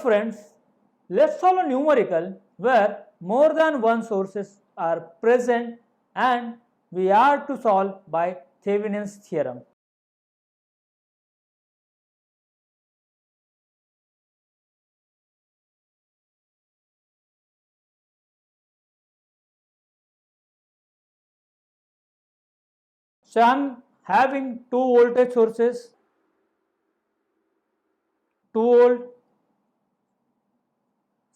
friends, let's solve a numerical where more than one sources are present and we are to solve by Thevenin's theorem. So I am having two voltage sources, 2 volt,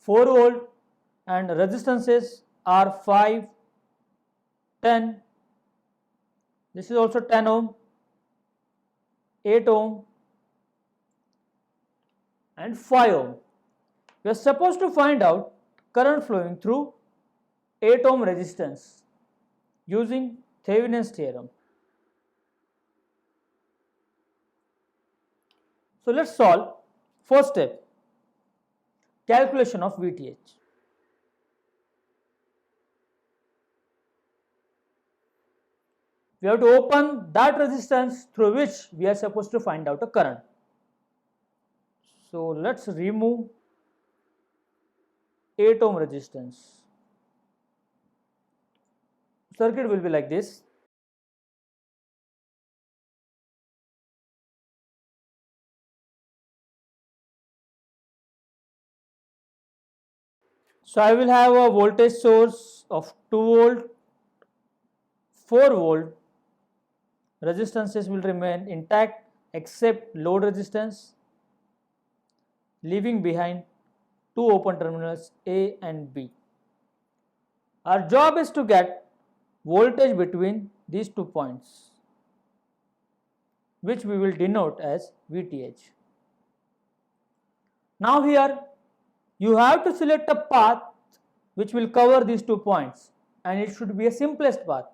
4 volt, and resistances are 5, 10, this is also 10 ohm, 8 ohm and 5 ohm. We are supposed to find out current flowing through 8 ohm resistance using Thevenin's theorem. So let's solve. First step, calculation of VTH. We have to open that resistance through which we are supposed to find out a current. So let's remove 8 ohm resistance. Circuit will be like this. So I will have a voltage source of 2 volt, 4 volt, resistances will remain intact except load resistance, leaving behind two open terminals A and B. Our job is to get voltage between these 2 points, which we will denote as VTH. Now here you have to select a path which will cover these 2 points, and it should be a simplest path.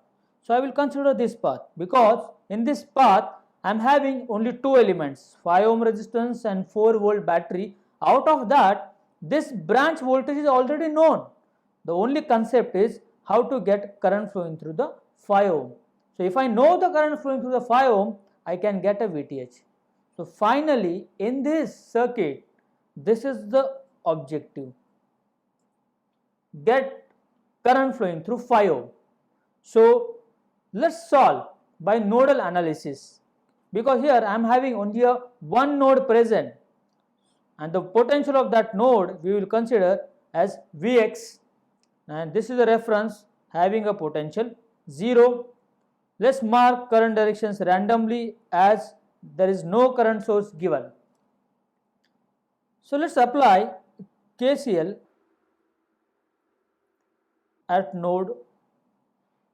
So I will consider this path because in this path I am having only 2 elements, 5 ohm resistance and 4 volt battery. Out of that, this branch voltage is already known. The only concept is how to get current flowing through the 5 ohm. So if I know the current flowing through the 5 ohm, I can get a VTH. So finally in this circuit, this is the objective. Get current flowing through 5 ohm. So let's solve by nodal analysis, because here I am having only a one node present and the potential of that node we will consider as Vx, and this is a reference having a potential 0. Let's mark current directions randomly as there is no current source given. So let's apply KCL at node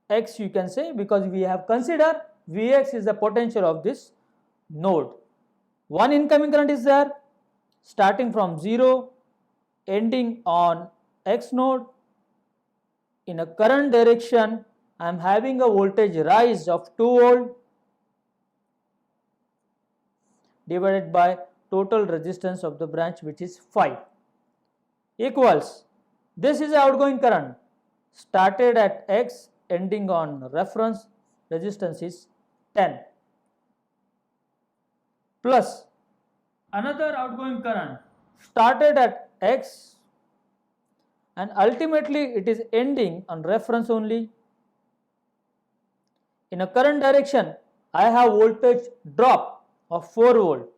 X, you can say, because we have considered Vx is the potential of this node. One incoming current is there starting from 0 ending on X node. In a current direction I am having a voltage rise of 2 volt divided by total resistance of the branch, which is 5, equals, this is the outgoing current started at X ending on reference resistance is 10, plus another outgoing current started at X and ultimately it is ending on reference only. In a current direction I have voltage drop of 4 volt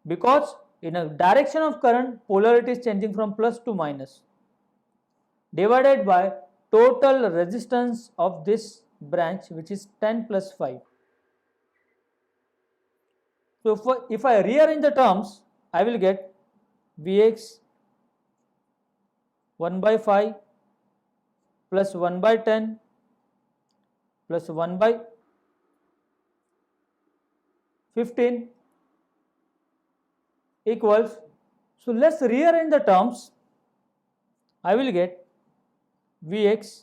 because in a direction of current polarity is changing from plus to minus, divided by total resistance of this branch, which is 10 plus 5. So if I rearrange the terms, I will get Vx 1 by 5 plus 1 by 10 plus 1 by 15 equals, so let's rearrange the terms. I will get Vx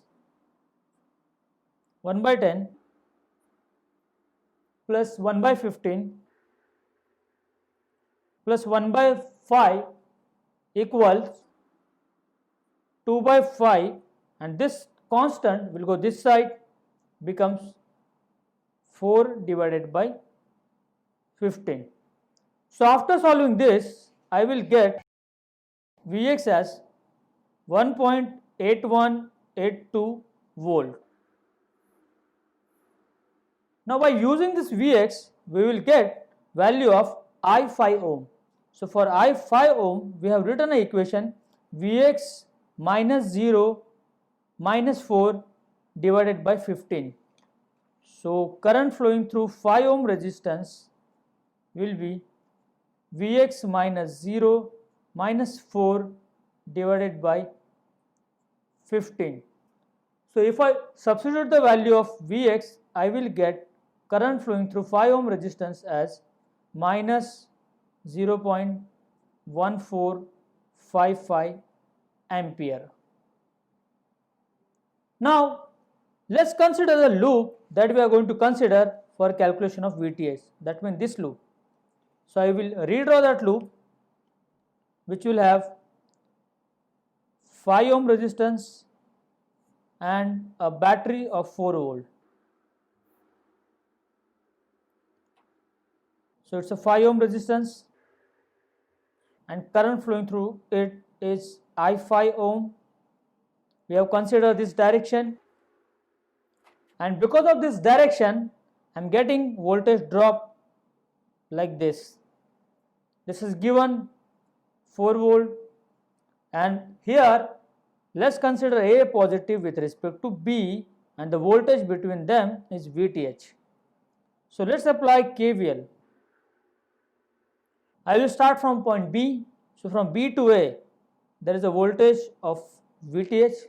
1 by 10 plus 1 by 15 plus 1 by 5 equals 2 by 5, and this constant will go this side, becomes 4 divided by 15. So after solving this, I will get Vx as 1.8182 volt. Now by using this Vx, we will get value of I5 ohm. So for I5 ohm, we have written an equation Vx minus 0 minus 4 divided by 15. So current flowing through 5 ohm resistance will be Vx minus 0 minus 4 divided by 15. So if I substitute the value of Vx, I will get current flowing through 5 ohm resistance as minus 0.1455 ampere. Now let's consider the loop that we are going to consider for calculation of VTH, that means this loop. So I will redraw that loop, which will have 5 ohm resistance and a battery of 4 volt. So it's a 5 ohm resistance and current flowing through it is I5 ohm. We have considered this direction, and because of this direction I am getting voltage drop like this. This is given 4 volt, and here let's consider A positive with respect to B, and the voltage between them is VTH. So let's apply KVL. I will start from point B. So from B to A there is a voltage of VTH,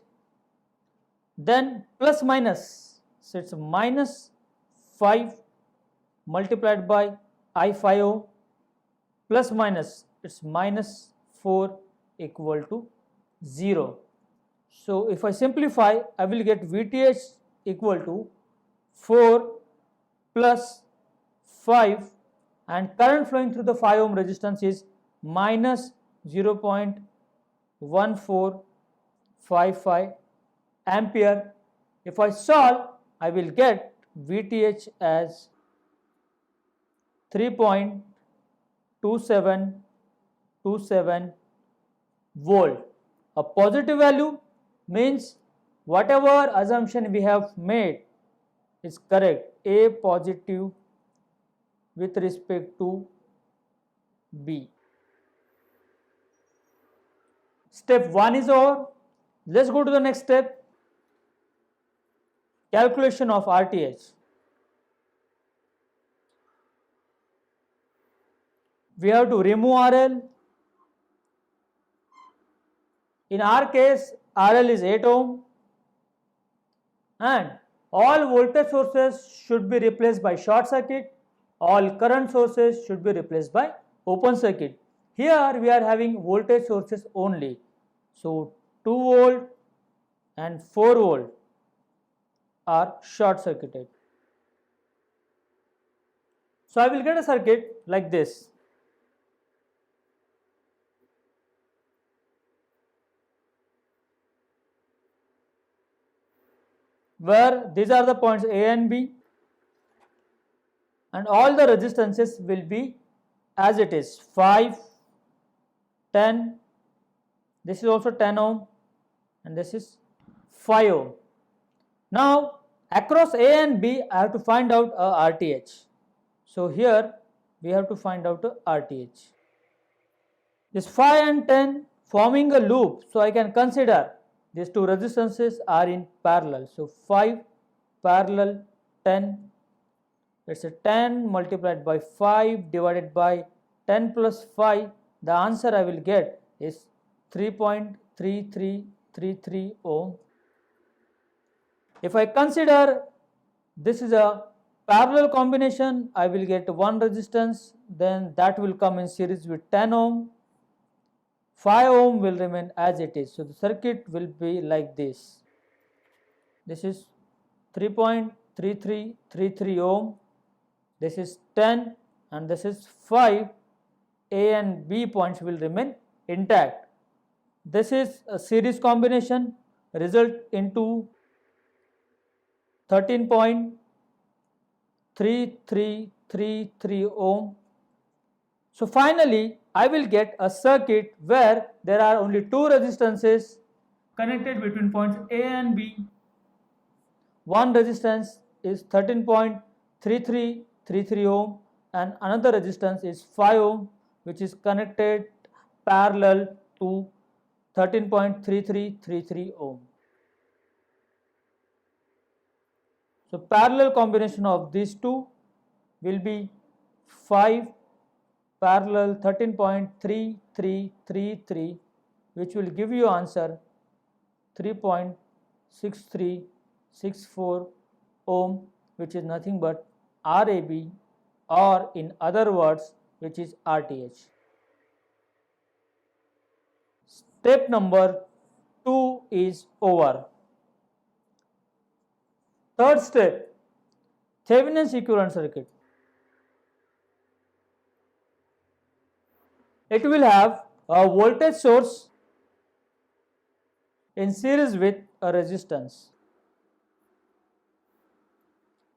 then plus minus, so it's minus 5 multiplied by I5 ohm, plus minus it's minus 4 equal to 0. So if I simplify, I will get VTH equal to 4 plus 5, and current flowing through the 5 ohm resistance is minus 0.1455 ampere. If I solve, I will get VTH as 3.2727 volt. A positive value means whatever assumption we have made is correct. A positive with respect to B. Step 1 is over. Let's go to the next step. Calculation of RTH. We have to remove RL. In our case, RL is 8 ohm, and all voltage sources should be replaced by short circuit. All current sources should be replaced by open circuit. Here we are having voltage sources only. So 2 volt and 4 volt are short circuited. So I will get a circuit like this. Where these are the points A and B, and all the resistances will be as it is 5, 10, this is also 10 ohm, and this is 5 ohm. Now across A and B I have to find out a RTH. So here we have to find out a RTH. This 5 and 10 forming a loop, so I can consider these two resistances are in parallel. So 5 parallel 10, it's a 10 multiplied by 5 divided by 10 plus 5. The answer I will get is 3.3333 ohm. If I consider this is a parallel combination, I will get one resistance, then that will come in series with 10 ohm. 5 ohm will remain as it is. So the circuit will be like this. This is 3.3333 ohm. This is 10 and this is 5. A and B points will remain intact. This is a series combination, result into 13.3333 ohm. So finally I will get a circuit where there are only two resistances connected between points A and B. One resistance is 13.3333 ohm and another resistance is 5 ohm, which is connected parallel to 13.3333 ohm. So parallel combination of these two will be 5 parallel 13.3333, which will give you answer 3.6364 ohm, which is nothing but RAB, or in other words, which is RTH. Step number 2 is over. Third step, Thevenin's equivalent circuit. It will have a voltage source in series with a resistance.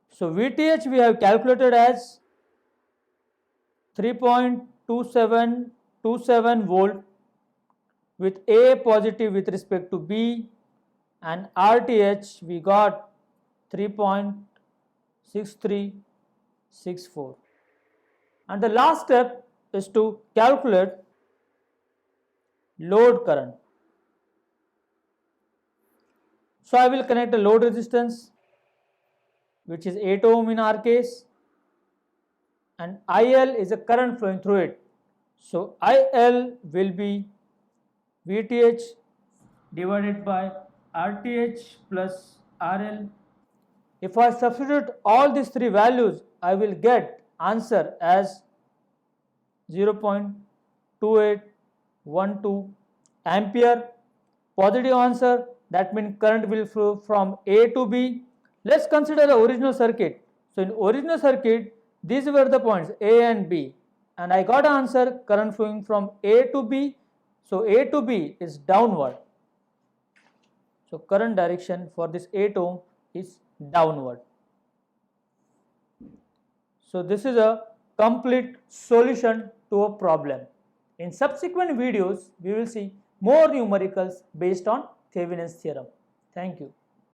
So VTH we have calculated as 3.2727 volt with A positive with respect to B, and RTH we got 3.6364. And the last step is to calculate load current. So I will connect a load resistance, which is 8 ohm in our case, and IL is a current flowing through it. So IL will be VTH divided by RTH plus RL. If I substitute all these three values, I will get answer as 0.2812 ampere. Positive answer, that means current will flow from A to B. Let's consider the original circuit. So in original circuit, these were the points A and B, and I got an answer current flowing from A to B. So A to B is downward. So current direction for this 8 ohm is downward. So this is a complete solution to a problem. In subsequent videos, we will see more numericals based on Thevenin's theorem. Thank you.